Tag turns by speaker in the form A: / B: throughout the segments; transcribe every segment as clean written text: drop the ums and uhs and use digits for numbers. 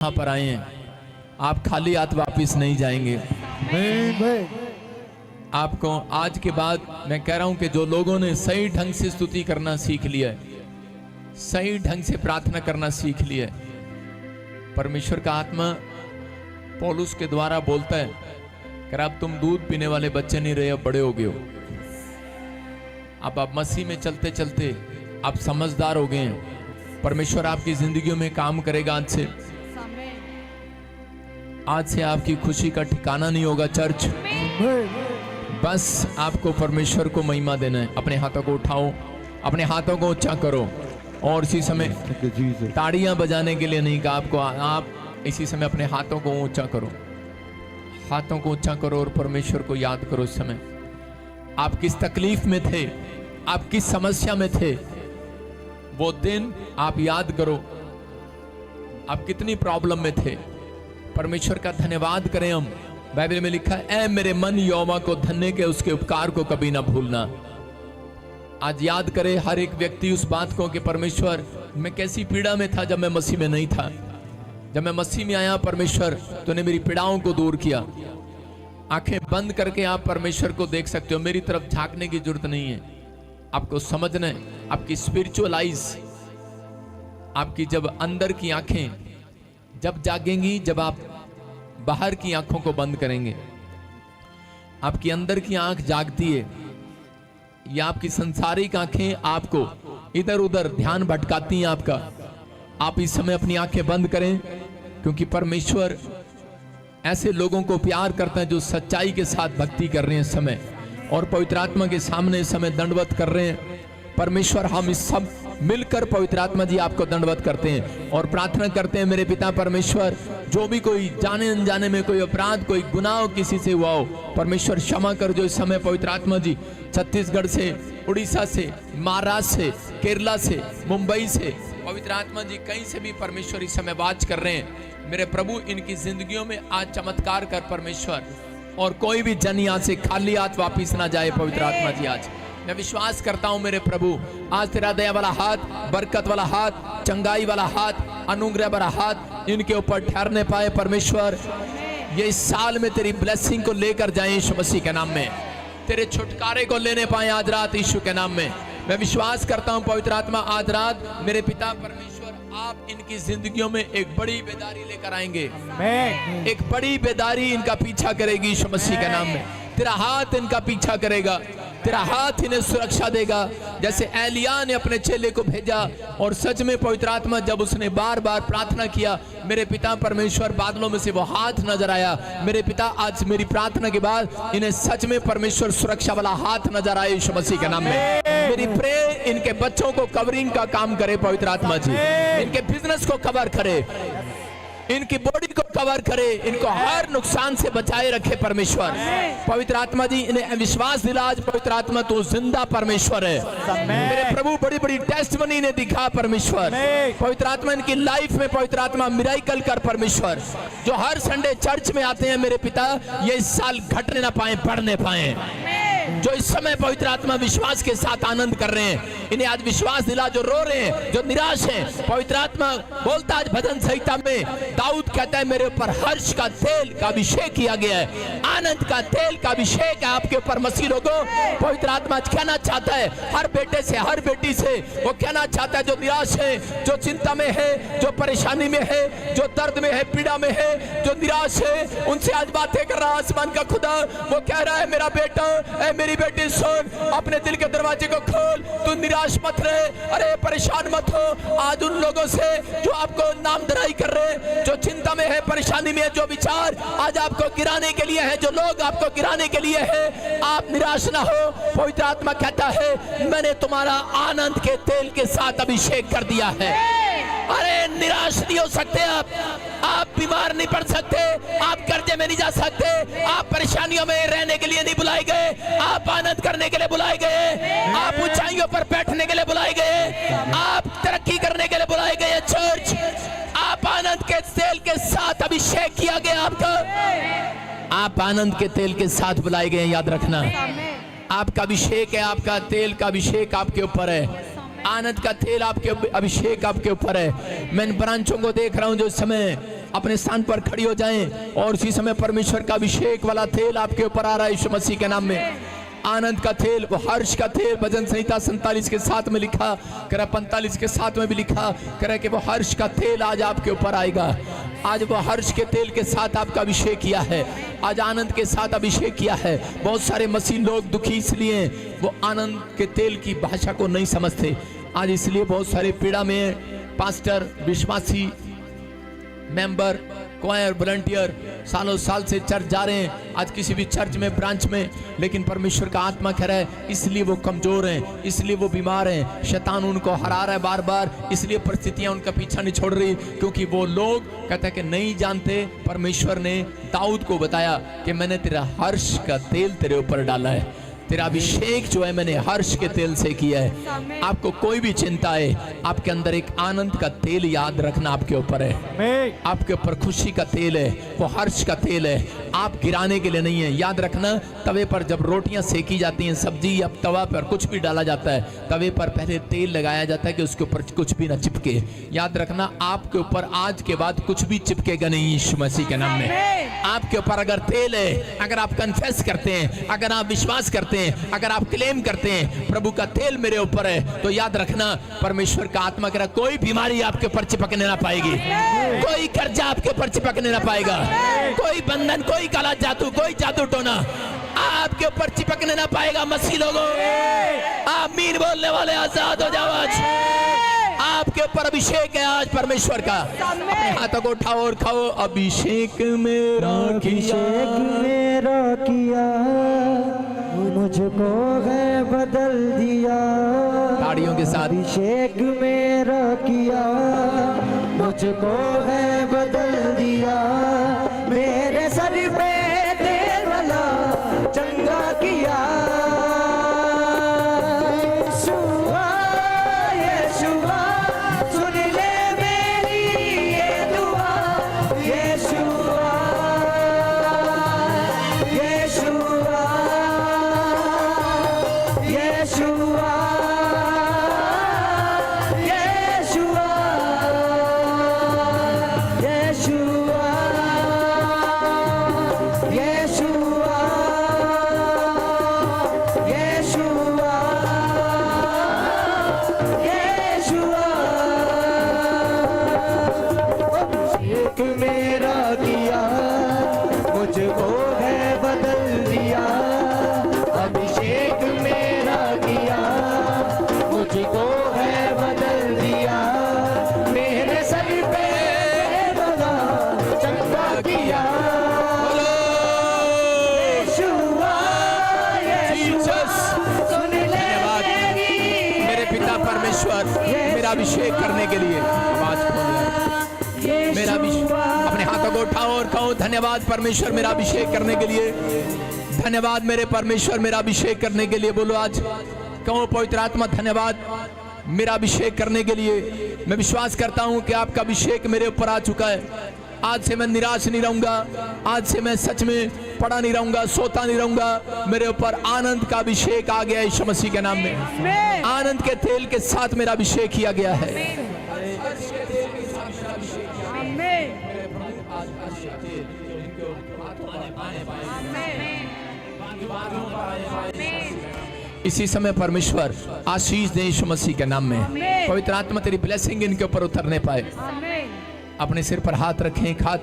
A: यहाँ पर आए हैं, आप खाली हाथ वापिस नहीं जाएंगे। आपको आज के बाद मैं कह रहा हूं कि जो लोगों ने सही ढंग से स्तुति करना सीख लिया है, सही ढंग से प्रार्थना करना सीख लिया है, परमेश्वर का आत्मा पौलुस के द्वारा बोलता है कि अब तुम दूध पीने वाले बच्चे नहीं रहे, अब बड़े हो गए हो। अब आप मसीह में चलते चलते आप समझदार हो गए हैं। परमेश्वर आपकी जिंदगियों में काम करेगा। आज से आपकी खुशी का ठिकाना नहीं होगा चर्च। बस आपको परमेश्वर को महिमा देना है। अपने हाथों को उठाओ, अपने हाथों को ऊंचा करो और इसी समय ताड़ियां बजाने के लिए नहीं कहा आपको। आप इसी समय अपने हाथों को ऊंचा करो, हाथों को ऊंचा करो और परमेश्वर को याद करो। इस समय आप किस तकलीफ में थे, आप किस समस्या में थे, वो दिन आप याद करो। आप कितनी प्रॉब्लम में थे। परमेश्वर का धन्यवाद करें हम। बाइबल में लिखा है, ऐ मेरे मन यहोवा को धन्य के, उसके उपकार को कभी ना भूलना। आज याद करे हर एक व्यक्ति उस बात को कि परमेश्वर मैं कैसी पीड़ा में था जब मैं मसीह में नहीं था। जब मैं मसीह में आया परमेश्वर तूने मेरी पीड़ाओं को दूर किया। आंखें बंद करके आप परमेश्वर को देख सकते हो। मेरी तरफ झांकने की जरूरत नहीं है। आपको समझना है, आपकी स्पिरिचुअल आइज, आपकी जब अंदर की आंखें जब जागेंगी, जब आप बाहर की आंखों को बंद करेंगे। आपकी अंदर की आंख जागती है या आपकी संसारिक आंखें आपको इधर उधर ध्यान भटकाती हैं आपका। आप इस समय अपनी आंखें बंद करें, क्योंकि परमेश्वर ऐसे लोगों को प्यार करता है जो सच्चाई के साथ भक्ति कर रहे हैं इस समय, और पवित्र आत्मा के सामने इस समय दंडवत कर रहे हैं। परमेश्वर हम इस सब मिलकर पवित्र आत्मा जी आपको दंडवत करते हैं और प्रार्थना करते हैं, मेरे पिता परमेश्वर, जो भी कोई जाने अनजाने में कोई अपराध, कोई गुनाह किसी से हुआ हो, परमेश्वर क्षमा कर। जो इस समय पवित्र आत्मा जी छत्तीसगढ़ से, उड़ीसा से, महाराष्ट्र से, केरला से, मुंबई से, पवित्र आत्मा जी कहीं से भी परमेश्वर इस समय बात कर रहे हैं। मेरे प्रभु इनकी जिंदगियों में आज चमत्कार कर परमेश्वर, और कोई भी जन यहाँ से खाली हाथ वापिस ना जाए। पवित्र आत्मा जी आज मैं विश्वास करता हूं मेरे प्रभु, आज तेरा दया वाला हाथ, बरकत वाला हाथ, चंगाई वाला हाथ, अनुग्रह वाला हाथ इनके ऊपर ठहरने पाए। परमेश्वर ये इस साल में तेरी ब्लेसिंग को लेकर जाए यीशु मसीह के नाम में, तेरे छुटकारे को लेने पाए आज रात यीशु के नाम में। मैं विश्वास करता हूं पवित्र आत्मा आज रात मेरे पिता परमेश्वर आप इनकी जिंदगियों में एक बड़ी बेदारी लेकर आएंगे। एक बड़ी बेदारी इनका पीछा करेगी यीशु मसीह के नाम में। तेरा हाथ इनका पीछा करेगा, तेरा हाथ इन्हें सुरक्षा देगा। जैसे एलिया ने अपने चेले को भेजा और सच में पवित्र आत्मा जब उसने बार बार प्रार्थना किया, मेरे पिता परमेश्वर बादलों में से वो हाथ नजर आया। मेरे पिता आज मेरी प्रार्थना के बाद इन्हें सच में परमेश्वर सुरक्षा वाला हाथ नजर आए यीशु मसीह के नाम में। मेरी प्रे इनके बच्चों को कवरिंग का काम करे पवित्र आत्मा जी, इनके बिजनेस को कवर करे, इनकी बॉडी को कवर करे, इनको हर नुकसान से बचाए रखे परमेश्वर। पवित्र आत्मा जी इन्हें विश्वास दिला आज पवित्र आत्मा तू जिंदा परमेश्वर है। मेरे प्रभु बड़ी बड़ी टेस्टमनी ने दिखा परमेश्वर। पवित्र आत्मा इनकी लाइफ में पवित्र आत्मा मिराइकल कर परमेश्वर। जो हर संडे चर्च में आते हैं मेरे पिता, ये इस साल घटने ना पाए, बढ़ने पाए। जो इस समय पवित्र आत्मा विश्वास के साथ आनंद कर रहे हैं, इन्हें आज विश्वास दिला। जो रो रहे हैं, जो निराश हैं, पवित्र आत्मा बोलता आज भजन संहिता में दाऊद कहता है मेरे ऊपर हर्ष का तेल का अभिषेक किया गया है, आनंद का तेल का अभिषेक है आपके ऊपर मसीह लोगों। पवित्र आत्मा कहना चाहता है हर बेटे से, हर बेटी से, वो कहना चाहता है जो निराश है, जो चिंता में है, जो परेशानी में है, जो दर्द में है, पीड़ा में है, जो निराश है, उनसे आज बातें कर रहा आसमान का खुदा। वो कह रहा है मेरा बेटा, मेरी बेटी सुन, अपने दिल के दरवाजे को खोल, तू निराश मत रहे, अरे परेशान मत हो। आज उन लोगों से जो आपको नाम दराई कर रहे हैं, जो चिंता में है, परेशानी में है, जो विचार आज आपको गिराने के लिए है, जो लोग आपको गिराने के लिए है, आप निराश ना हो। पवित्र आत्मा कहता है मैंने तुम्हारा आनंद के तेल के साथ अभिषेक कर दिया है। अरे निराश नहीं हो सकते आप बीमार नहीं पड़ सकते, आप कर्जे में नहीं जा सकते, आप परेशानियों में रहने के लिए नहीं बुलाए गए, आप आनंद करने के लिए बुलाए गए, आप ऊंचाइयों पर बैठने के लिए बुलाए गए, आप तरक्की करने के लिए बुलाए गए। चर्च आप आनंद के तेल के साथ अभिषेक किया गया आपका, आप आनंद के तेल के साथ बुलाए गए। याद रखना आपका अभिषेक है, आपका तेल का अभिषेक आपके ऊपर है। आनंद का तेल आपके अभिषेक आपके ऊपर है। मैं इन ब्रांचों को देख रहा हूं जो इस समय अपने स्थान पर खड़ी हो जाएं और इसी समय परमेश्वर का अभिषेक वाला तेल आपके ऊपर आ रहा है यीशु मसीह के नाम में। आनंद का तेल, वो हर्ष का तेल, भजन संहिता 47 के 7 में लिखा, कह 45 के 7 में भी लिखा, कह कि वो हर्ष का तेल आज आपके ऊपर आएगा। आज वो हर्ष के तेल के साथ आपका अभिषेक किया है, आज आनंद के साथ अभिषेक किया है। बहुत सारे मसीह लोग दुखी इसलिए वो आनंद के तेल की भाषा को नहीं समझते, आज इसलिए बहुत सारे पीड़ा में। पास्टर, विश्वासी, मेंबर, क्वायर, वॉलंटियर सालों साल से चर्च जा रहे हैं, आज किसी भी चर्च में, ब्रांच में, लेकिन परमेश्वर का आत्मा कह रहा है इसलिए वो कमजोर हैं, इसलिए वो बीमार हैं, शैतान उनको हरा रहा है बार बार, इसलिए परिस्थितियां उनका पीछा नहीं छोड़ रही, क्योंकि वो लोग कहते हैं कि नहीं जानते। परमेश्वर ने दाऊद को बताया कि मैंने तेरा हर्ष का तेल तेरे ऊपर डाला है, तेरा अभिषेक जो है मैंने हर्ष के तेल से किया है। आपको कोई भी चिंता है, आपके अंदर एक आनंद का तेल याद रखना आपके ऊपर है, आपके ऊपर खुशी का तेल है, वो हर्ष का तेल है, आप गिराने के लिए नहीं है। याद रखना, तवे पर जब रोटियां सेकी जाती हैं, सब्जी या तवा पर कुछ भी डाला जाता है, तवे पर पहले तेल लगाया जाता है कि उसके ऊपर कुछ भी ना चिपके। याद रखना, आपके ऊपर आज के बाद कुछ भी चिपकेगा नहीं यीशु मसीह के नाम में। आपके ऊपर अगर तेल है, अगर आप कन्फेस करते हैं, अगर आप विश्वास करते हैं, अगर आप क्लेम करते हैं प्रभु का तेल मेरे ऊपर है, तो याद रखना परमेश्वर का आत्मा कह रहा कोई बीमारी आपके ऊपर चिपकने ना पाएगी, कोई कर्जा आपके ऊपर चिपकने ना पाएगा, कोई बंधन, कोई काला जादू, कोई जादू टोना आपके ऊपर चिपकने ना पाएगा। मसीह लोगों, आमीन बोलने वाले आजाद हो जाओ। आज आपके ऊपर अभिषेक है आज परमेश्वर का। अपने हाथों को उठाओ और खाओ। अभिषेक मेरा
B: किया, मुझको है बदल दिया।
A: ताड़ियों के साथ
B: अभिषेक मेरा किया, मुझको है बदल दिया। मेरे सर पे तेल वाला चंगा किया। यीशुआ, यीशुआ, सुन ले मेरी ये दुआ। यीशुआ, यीशुआ, यीशुआ, यीशुआ, यीशुआ, यीशुआ, यीशुआ, यीशुआ। अभिषेक मेरा किया, मुझको है बदल दिया। अभिषेक मेरा किया, मुझको है बदल दिया। मेरे सर पे लगा चंगा किया। यीशुआ, यीशुआ, सुन ले
A: मेरे पिता परमेश्वर मेरा अभिषेक करने के लिए। आवाज खोलो, मेरा अभिषेक। अपने हाथों को उठाओ और कहो धन्यवाद परमेश्वर मेरा अभिषेक करने के लिए। धन्यवाद मेरे परमेश्वर मेरा अभिषेक करने के लिए। बोलो आज, कहो पवित्र आत्मा धन्यवाद मेरा अभिषेक करने के लिए। मैं विश्वास करता हूं कि आपका अभिषेक मेरे ऊपर आ चुका है। आज से मैं निराश नहीं रहूंगा, आज से मैं सच में पड़ा नहीं रहूंगा, सोता नहीं रहूंगा। मेरे ऊपर आनंद का अभिषेक आ गया यीशु मसीह के नाम में। आनंद के तेल के साथ मेरा अभिषेक किया गया है। इसी समय परमेश्वर आशीष दे यीशु मसीह के नाम में। पवित्र आत्मा तेरी ब्लेसिंग इनके ऊपर उतरने पाए। अपने सिर पर हाथ रखें, एक हाथ,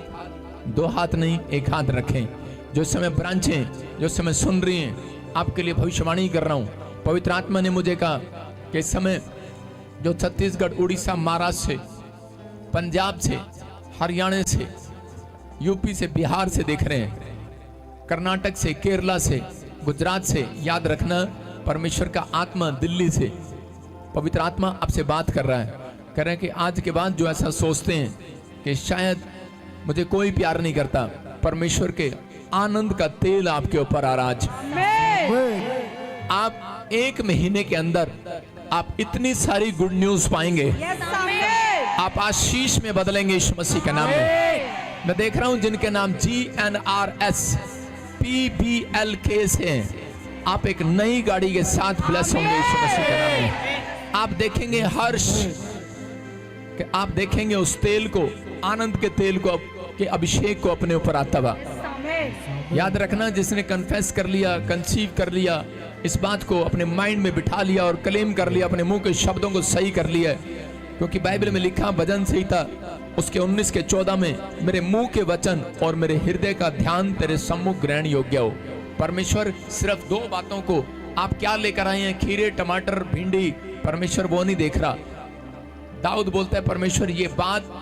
A: दो हाथ नहीं, एक हाथ रखें। जो समय ब्रांचें, जो समय सुन रही हैं, आपके लिए भविष्यवाणी कर रहा हूं। पवित्र आत्मा ने मुझे कहा कि इस समय जो छत्तीसगढ़, उड़ीसा, महाराष्ट्र से, पंजाब से, हरियाणा से, यूपी से, बिहार से देख रहे हैं, कर्नाटक से, केरला से, गुजरात से, याद रखना परमेश्वर का आत्मा दिल्ली से, पवित्र आत्मा आपसे बात कर रहा है। कह रहे हैं कि आज के बाद जो ऐसा सोचते हैं कि शायद मुझे कोई प्यार नहीं करता, परमेश्वर के आनंद का तेल आपके ऊपर आ रहा। आज आप एक महीने के अंदर आप इतनी सारी गुड न्यूज पाएंगे। आप आशीष में बदलेंगे यीशु मसीह के नाम में। मैं देख रहा हूं जिनके नाम GNRS PBLK से हैं, आप एक नई गाड़ी के साथ ब्लेस होंगे यीशु मसीह के नाम में। आप देखेंगे हर्ष, कि आप देखेंगे उस तेल को, आनंद के तेल को के अभिषेक को अपने ऊपर आता हुआ। याद रखना, जिसने कन्फेस कर लिया, कंसीव कर लिया, इस बात को अपने माइंड में बिठा लिया और क्लेम कर लिया, अपने मुंह के शब्दों को सही कर लिया, क्योंकि बाइबल में लिखा भजन संहिता उसके 19 के 14 में, मेरे मुंह के वचन और मेरे हृदय का ध्यान तेरे सम्मुख ग्रहण योग्य हो। परमेश्वर सिर्फ 2 बातों को, आप क्या लेकर आए हैं, खीरे, टमाटर, भिंडी, परमेश्वर वो नहीं देख रहा। दाऊद बोलता है परमेश्वर ये बात,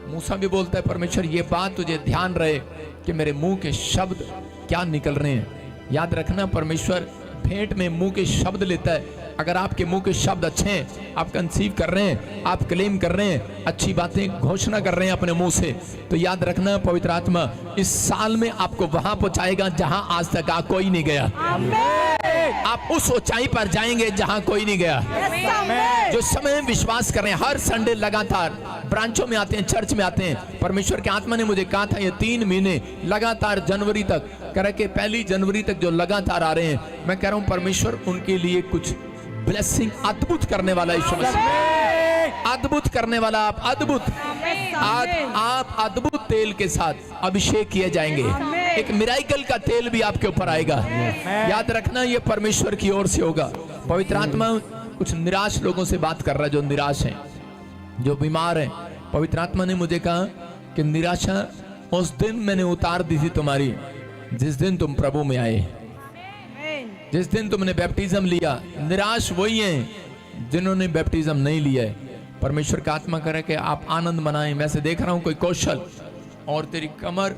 A: मूसा भी बोलता है परमेश्वर ये बात तुझे ध्यान रहे कि मेरे मुंह के शब्द क्या निकल रहे हैं। याद रखना, परमेश्वर भेंट में मुंह के शब्द लेता है। अगर आपके मुंह के शब्द अच्छे हैं, आप कंसीव कर रहे हैं, आप क्लेम कर रहे हैं, अच्छी बातें घोषणा कर रहे हैं अपने मुंह से, तो याद रखना पवित्र आत्मा इस साल में आपको वहां पहुंचाएगा जहां आज तक कोई नहीं गया। आप उस ऊंचाई पर जाएंगे जहां कोई नहीं गया। जो समय विश्वास कर रहे हैं, हर संडे लगातार ब्रांचों में आते हैं, चर्च में आते हैं, परमेश्वर के आत्मा ने मुझे कहा था ये 3 महीने लगातार जनवरी तक कह के 1 जनवरी तक जो लगातार आ रहे हैं, मैं कह रहा हूं परमेश्वर उनके लिए कुछ ब्लेसिंग अद्भुत करने वाला है। अद्भुत करने वाला, आप अद्भुत, आप अद्भुत तेल के साथ अभिषेक किए जाएंगे। एक मिराइकल का तेल भी आपके ऊपर आएगा। याद रखना ये परमेश्वर की ओर से होगा। पवित्र आत्मा कुछ निराश लोगों से बात कर रहा है, जो निराश हैं, जो बीमार हैं। पवित्र आत्मा ने मुझे कहा कि निराशा उस दिन मैंने उतार दी थी तुम्हारी, जिस दिन तुम प्रभु में आए, जिस दिन तुमने बैप्टिज्म लिया। निराश वही हैं जिन्होंने बैप्टिज्म नहीं लिया है। परमेश्वर का आत्मा करे कि आप आनंद मनाएं। मैं से देख रहा हूं कोई कौशल, और तेरी कमर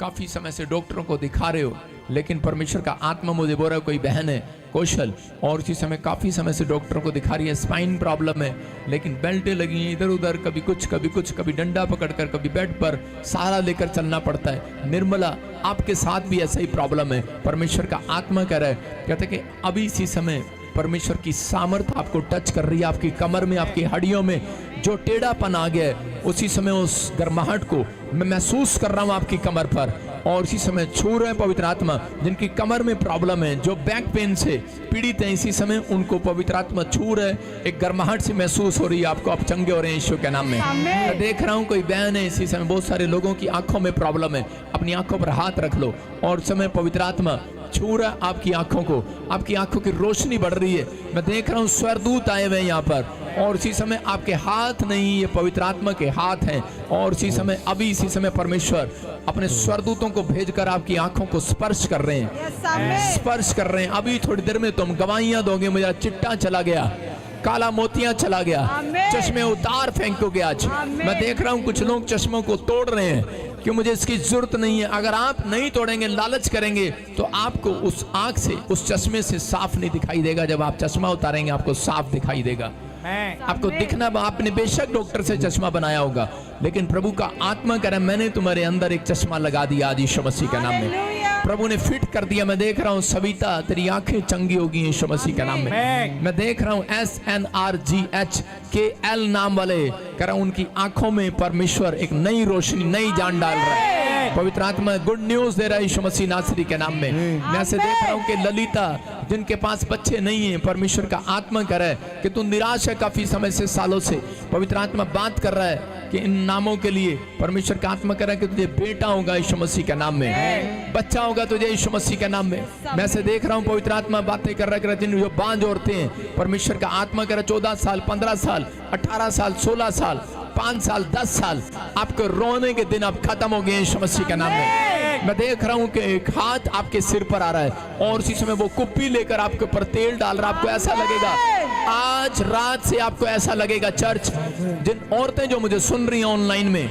A: काफी समय से डॉक्टरों को दिखा रहे हो, लेकिन परमेश्वर का आत्मा मुझे बोल रहा है कोई बहन है कौशल, और इसी समय काफी समय से डॉक्टरों को दिखा रही है, स्पाइन प्रॉब्लम है, लेकिन बेल्टें लगी हैं इधर उधर, कभी कुछ कभी कुछ, कभी डंडा पकड़कर, कभी बेड पर सहारा लेकर चलना पड़ता है। निर्मला, आपके साथ भी ऐसा ही प्रॉब्लम है। परमेश्वर का आत्मा कह रहा है, कहते कि अभी इसी समय परमेश्वर की सामर्थ आपको टच कर रही है, आपकी कमर में, आपकी हड्डियों में जो टेढ़ापन आ गया है, उसी समय उस गर्माहट को मैं महसूस कर रहा हूं आपकी कमर पर, और उसी समय छू रहे हैं पवित्र आत्मा। जिनकी कमर में प्रॉब्लम है, जो बैक पेन से पीड़ित हैं, इसी समय उनको पवित्र आत्मा छू रहे हैं। एक गर्माहट से महसूस हो रही है आपको, आप चंगे हो रहे हैं यीशु के नाम में। मैं देख रहा हूं कोई बहन है इसी समय, बहुत सारे लोगों की आंखों में प्रॉब्लम है, अपनी आंखों पर हाथ रख लो, और समय पवित्र आत्मा छू रहा आपकी आंखों को, आपकी आंखों की रोशनी बढ़ रही है। मैं देख रहा हूं स्वर्गदूत आए हुए हैं यहाँ पर, और इसी समय आपके हाथ नहीं, ये पवित्र आत्मा के हाथ हैं, और इसी समय अभी इसी समय परमेश्वर अपने स्वर्गदूतों को भेजकर आपकी आंखों को स्पर्श कर रहे हैं, स्पर्श कर रहे हैं। अभी थोड़ी देर में तुम गवाहियां दोगे, मेरा चिट्टा चला गया, काला मोतियां चला गया, चश्मे उतार फेंकोगे आज। मैं देख रहा हूं कुछ लोग चश्मों को तोड़ रहे हैं कि मुझे इसकी जरूरत नहीं है। अगर आप नहीं तोड़ेंगे, लालच करेंगे, तो आपको उस आंख से, उस चश्मे से साफ नहीं दिखाई देगा। जब आप चश्मा उतारेंगे आपको साफ दिखाई देगा, आपको दिखना। आपने बेशक डॉक्टर से चश्मा बनाया होगा, लेकिन प्रभु का आत्मा कह रहा है मैंने तुम्हारे अंदर एक चश्मा लगा दिया आज यीशु मसीह के नाम में। प्रभु ने फिट कर दिया। मैं देख रहा हूँ सविता, तेरी आंखें चंगी होगी यीशु मसीह के नाम में। मैं देख रहा हूँ SNRGHKL नाम वाले, कह रहा हूँ उनकी आंखों में परमेश्वर एक नई रोशनी, नई जान डाल रहा है। पवित्र आत्मा गुड न्यूज दे रहा है यीशु मसीह नासरी के नाम में। मैं ऐसे देख रहा हूँ कि ललिता, जिनके पास बच्चे नहीं हैं, परमेश्वर का आत्मा कह रहा है कि तू निराश है काफी समय से, सालों से। पवित्र आत्मा बात कर रहा है कि इन नामों के लिए परमेश्वर का आत्मा कह रहा है कि तुझे बेटा होगा यीशु मसीह के नाम में, बच्चा होगा तुझे यीशु मसीह के नाम में। मैं ऐसे देख रहा हूँ पवित्र आत्मा बातें कर रहा है, जिन जो बांझ औरतें हैं, परमेश्वर का आत्मा कह रहा है 14 साल, 15 साल, 18 साल, 16 साल, 5 साल, 10 साल, आपको रोने के दिन अब खत्म हो गए यीशु मसीह के नाम में। मैं देख रहा हूं कि एक हाथ आपके सिर पर आ रहा है, और इसी समय वो कुप्पी लेकर आपके ऊपर तेल डाल रहा है। आपको ऐसा लगेगा, आज रात से आपको ऐसा लगेगा, चर्च, जिन औरतें जो मुझे सुन रही हैं ऑनलाइन में,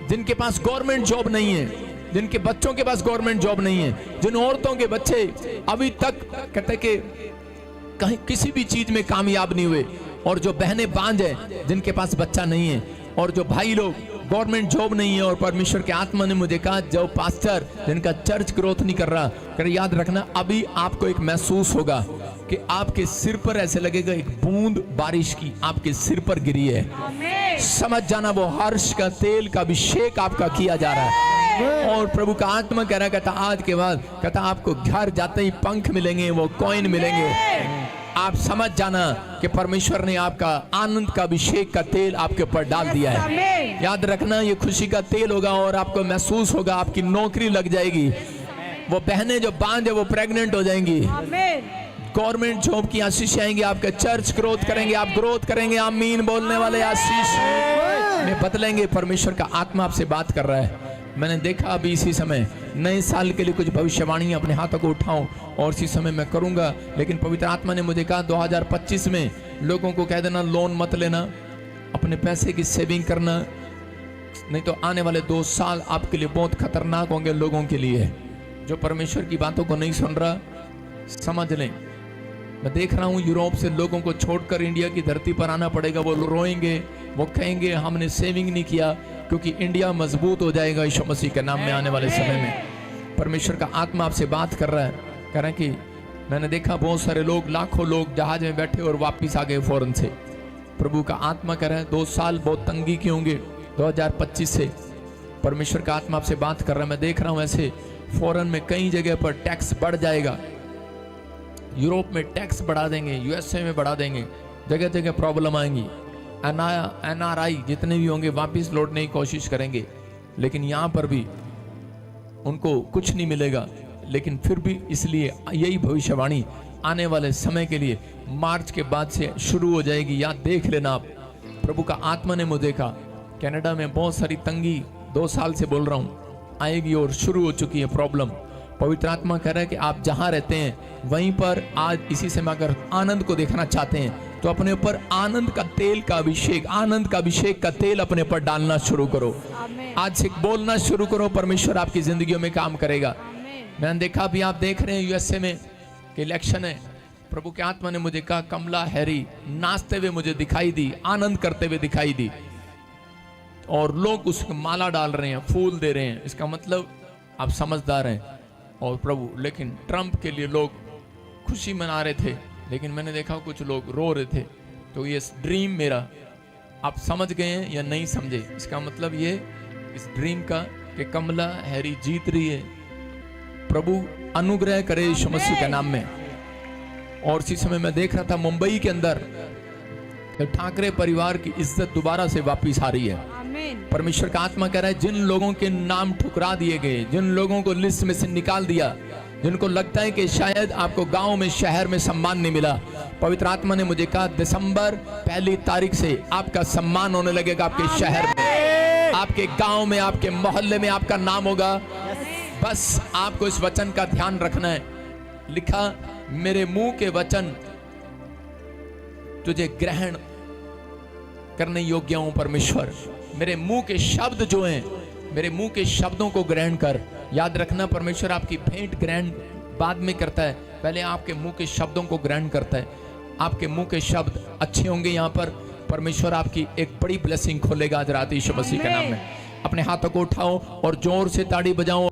A: जिनके पास गवर्नमेंट जॉब नहीं है, जिनके बच्चों के पास गवर्नमेंट जॉब नहीं है, जिन औरतों के बच्चे अभी तक कहते कि कहीं किसी भी चीज में कामयाब नहीं हुए, और जो बहनें बांझ हैं जिनके पास बच्चा नहीं है, और जो भाई लोग गवर्नमेंट जॉब नहीं है, और परमेश्वर के आत्मा ने मुझे कहा जो पास्टर जिनका चर्च ग्रोथ नहीं कर रहा, कर याद रखना अभी आपको एक महसूस होगा कि आपके सिर पर ऐसे लगेगा एक बूंद बारिश की आपके सिर पर गिरी है। समझ जाना वो हर्ष का तेल का अभिषेक आपका किया जा रहा है। और प्रभु का आत्मा कह रहा, कहता आज के बाद, कहता आपको घर जाते ही पंख मिलेंगे, वो कॉइन मिलेंगे, आप समझ जाना कि परमेश्वर ने आपका आनंद का अभिषेक का तेल आपके ऊपर डाल दिया है।
B: आमीन।
A: याद रखना ये खुशी का तेल होगा और आपको महसूस होगा आपकी नौकरी लग जाएगी। वो बहनें जो बांझ है वो प्रेग्नेंट हो जाएंगी।
B: आमीन।
A: गवर्नमेंट जॉब की आशीष आएंगी, आपका चर्च ग्रोथ करेंगे, आप ग्रोथ करेंगे। आमीन बोलने वाले आशीष में बदलेंगे। परमेश्वर का आत्मा आपसे बात कर रहा है। मैंने देखा अभी इसी समय नए साल के लिए कुछ भविष्यवाणी अपने हाथों को उठाऊं और इसी समय मैं करूंगा, लेकिन पवित्र आत्मा ने मुझे कहा 2025 में लोगों को कह देना लोन मत लेना, अपने पैसे की सेविंग करना, नहीं तो आने वाले 2 साल आपके लिए बहुत खतरनाक होंगे। लोगों के लिए जो परमेश्वर की बातों को नहीं सुन रहा समझ लें। मैं देख रहा हूँ यूरोप से लोगों को छोड़कर इंडिया की धरती पर आना पड़ेगा। वो रोएंगे, वो कहेंगे हमने सेविंग नहीं किया, क्योंकि इंडिया मजबूत हो जाएगा यीशु मसीह के नाम में आने वाले समय में। परमेश्वर का आत्मा आपसे बात कर रहा है, कह रहा है कि मैंने देखा बहुत सारे लोग, लाखों लोग जहाज में बैठे और वापिस आ गए फौरन से। प्रभु का आत्मा कह रहा है 2 साल बहुत तंगी के होंगे 2025 से। परमेश्वर का आत्मा आपसे बात कर रहा है। मैं देख रहा हूँ ऐसे फौरन में कई जगह पर टैक्स बढ़ जाएगा। यूरोप में टैक्स बढ़ा देंगे, यूएसए में बढ़ा देंगे, जगह जगह प्रॉब्लम आएंगी। एनआरआई जितने भी होंगे वापस लौटने की कोशिश करेंगे, लेकिन यहाँ पर भी उनको कुछ नहीं मिलेगा। लेकिन फिर भी इसलिए यही भविष्यवाणी आने वाले समय के लिए मार्च के बाद से शुरू हो जाएगी। याद देख लेना आप। प्रभु का आत्मा ने मुझे कहा कनाडा में बहुत सारी तंगी 2 साल से बोल रहा हूँ आएगी और शुरू हो चुकी है प्रॉब्लम। पवित्र आत्मा कह रहा है कि आप जहां रहते हैं वहीं पर आज इसी समय अगर आनंद को देखना चाहते हैं तो अपने ऊपर आनंद का तेल का अभिषेक, आनंद का अभिषेक का तेल अपने ऊपर डालना शुरू करो। आज से बोलना शुरू करो, परमेश्वर आपकी जिंदगियों में काम करेगा। मैंने देखा अभी आप देख रहे हैं यूएसए में कि इलेक्शन है। प्रभु के आत्मा ने मुझे कहा कमला हैरी नाचते हुए मुझे दिखाई दी, आनंद करते हुए दिखाई दी, और लोग उसको माला डाल रहे हैं, फूल दे रहे हैं। इसका मतलब आप समझदार हैं। और प्रभु, लेकिन ट्रंप के लिए लोग खुशी मना रहे थे, लेकिन मैंने देखा कुछ लोग रो रहे थे। तो ये ड्रीम मेरा आप समझ गए हैं या नहीं समझे? इसका मतलब ये इस ड्रीम का कि कमला हैरी जीत रही है। प्रभु अनुग्रह करे यीशु मसीह के नाम में। और इसी समय मैं देख रहा था मुंबई के अंदर ठाकरे परिवार की इज्जत दोबारा से वापिस आ रही है। परमेश्वर का आत्मा कह रहा है जिन लोगों के नाम ठुकरा दिए गए, जिन लोगों को लिस्ट में से निकाल दिया, जिनको लगता है कि शायद आपको गांव में, शहर में सम्मान नहीं मिला, पवित्र आत्मा ने मुझे कहा दिसंबर 1 तारीख से आपका सम्मान होने लगेगा। आपके शहर में, आपके गांव में, आपके मोहल्ले में आपका नाम होगा। बस आपको इस वचन का ध्यान रखना है। लिखा मेरे मुंह के वचन तुझे ग्रहण करने योग्य हूं परमेश्वर। मेरे मुंह के शब्द जो हैं, मेरे मुंह के शब्दों को ग्रहण कर। याद रखना परमेश्वर आपकी भेंट ग्रहण बाद में करता है, पहले आपके मुंह के शब्दों को ग्रहण करता है। आपके मुंह के शब्द अच्छे होंगे, यहाँ पर परमेश्वर आपकी एक बड़ी ब्लेसिंग खोलेगा आज रात यीशु मसीह के नाम में। अपने हाथों को उठाओ और जोर से ताड़ी बजाओ